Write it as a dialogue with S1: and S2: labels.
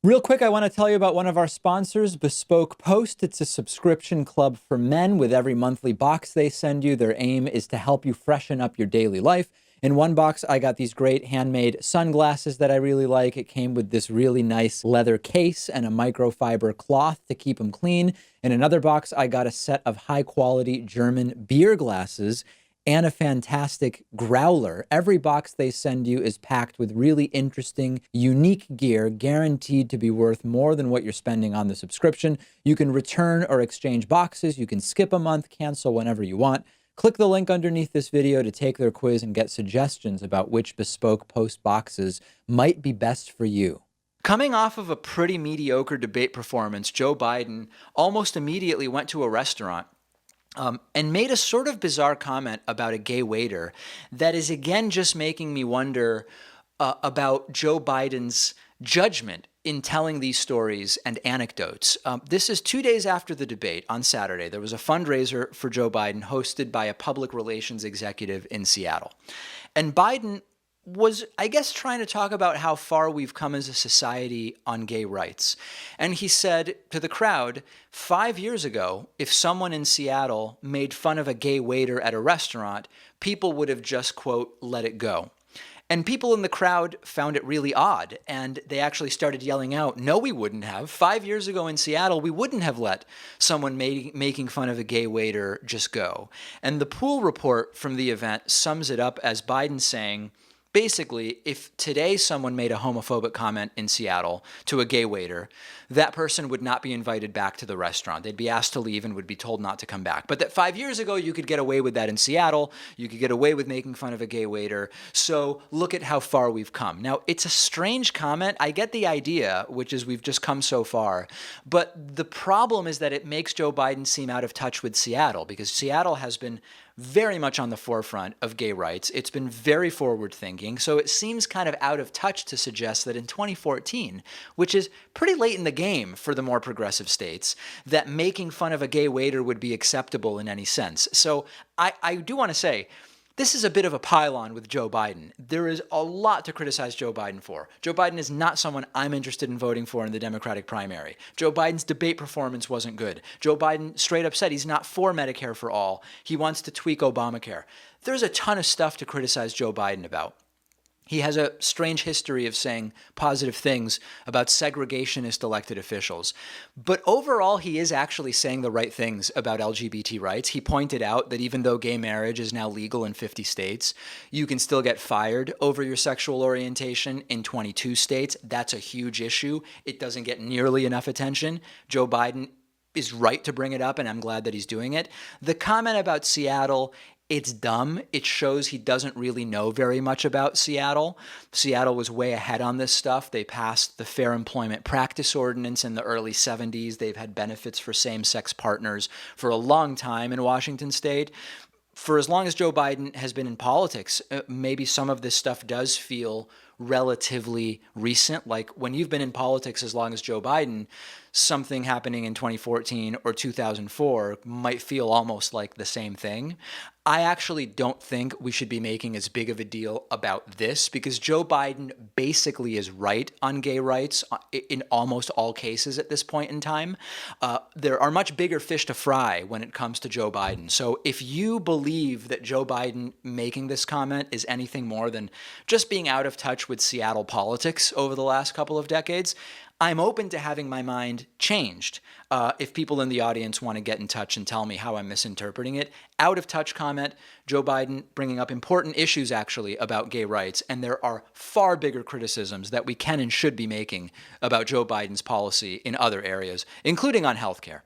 S1: Real quick, I want to tell you about one of our sponsors, Bespoke Post. It's a subscription club for men. With every monthly box they send you, their aim is to help you freshen up your daily life. In one box, I got these great handmade sunglasses that I really like. It came with this really nice leather case and a microfiber cloth to keep them clean. In another box, I got a set of high quality German beer glasses and a fantastic growler. Every box they send you is packed with really interesting, unique gear, guaranteed to be worth more than what you're spending on the subscription. You can return or exchange boxes. You can skip a month, cancel whenever you want. Click the link underneath this video to take their quiz and get suggestions about which Bespoke Post boxes might be best for you. Coming off of a pretty mediocre debate performance, Joe Biden almost immediately went to a restaurant and made a sort of bizarre comment about a gay waiter that is again just making me wonder about Joe Biden's judgment in telling these stories and anecdotes. This is 2 days after the debate on Saturday. There was a fundraiser for Joe Biden hosted by a public relations executive in Seattle. And Biden was, I guess, trying to talk about how far we've come as a society on gay rights. And he said to the crowd, 5 years ago, if someone in Seattle made fun of a gay waiter at a restaurant, people would have just, quote, let it go. And people in the crowd found it really odd, and they actually started yelling out, no, we wouldn't have. 5 years ago in Seattle, we wouldn't have let someone making fun of a gay waiter just go. And the pool report from the event sums it up as Biden saying, basically, if today someone made a homophobic comment in Seattle to a gay waiter, that person would not be invited back to the restaurant. They'd be asked to leave and would be told not to come back. But that 5 years ago, you could get away with that in Seattle. You could get away with making fun of a gay waiter. So look at how far we've come. Now, it's a strange comment. I get the idea, which is we've just come so far. But the problem is that it makes Joe Biden seem out of touch with Seattle, because Seattle has been very much on the forefront of gay rights. It's been very forward thinking. So it seems kind of out of touch to suggest that in 2014, which is pretty late in the game for the more progressive states, that making fun of a gay waiter would be acceptable in any sense. So I do want to say, this is a bit of a pylon with Joe Biden. There is a lot to criticize Joe Biden for. Joe Biden is not someone I'm interested in voting for in the Democratic primary. Joe Biden's debate performance wasn't good. Joe Biden straight up said he's not for Medicare for all. He wants to tweak Obamacare. There's a ton of stuff to criticize Joe Biden about. He has a strange history of saying positive things about segregationist elected officials. But overall, he is actually saying the right things about LGBT rights. He pointed out that even though gay marriage is now legal in 50 states, you can still get fired over your sexual orientation in 22 states. That's a huge issue. It doesn't get nearly enough attention. Joe Biden is right to bring it up, and I'm glad that he's doing it. The comment about Seattle, it's dumb. It shows he doesn't really know very much about Seattle. Seattle was way ahead on this stuff. They passed the Fair Employment Practice Ordinance in the early 70s. They've had benefits for same-sex partners for a long time in Washington state. For as long as Joe Biden has been in politics, maybe some of this stuff does feel relatively recent. Like when you've been in politics as long as Joe Biden, something happening in 2014 or 2004 might feel almost like the same thing. I actually don't think we should be making as big of a deal about this, because Joe Biden basically is right on gay rights in almost all cases at this point in time. There are much bigger fish to fry when it comes to Joe Biden. So if you believe that Joe Biden making this comment is anything more than just being out of touch with Seattle politics over the last couple of decades, I'm open to having my mind changed. If people in the audience want to get in touch and tell me how I'm misinterpreting it, out of touch comment, Joe Biden bringing up important issues actually about gay rights, and there are far bigger criticisms that we can and should be making about Joe Biden's policy in other areas, including on healthcare.